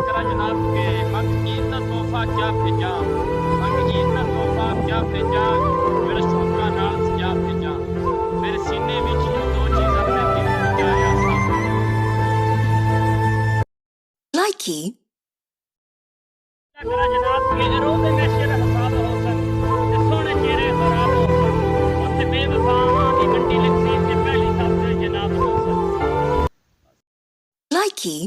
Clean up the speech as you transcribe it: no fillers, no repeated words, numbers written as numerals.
करा जनाब के मंग ईद का तोहफा क्या भेजा, मंग ईद का तोहफा क्या भेजा, मेरे शौका नाल सजा भेजा, मेरे सीने विच जो दो चीज़ां मैं दिल सजाया सा। Likey. करा जनाब के रोज़े में शेर हसाब हो सन ते सोहणे चेहरे खराब हो सन उत्थे बेवफावां दी मंडी लगदी ते पहली सब्ज़ जनाब हो सन। Likey.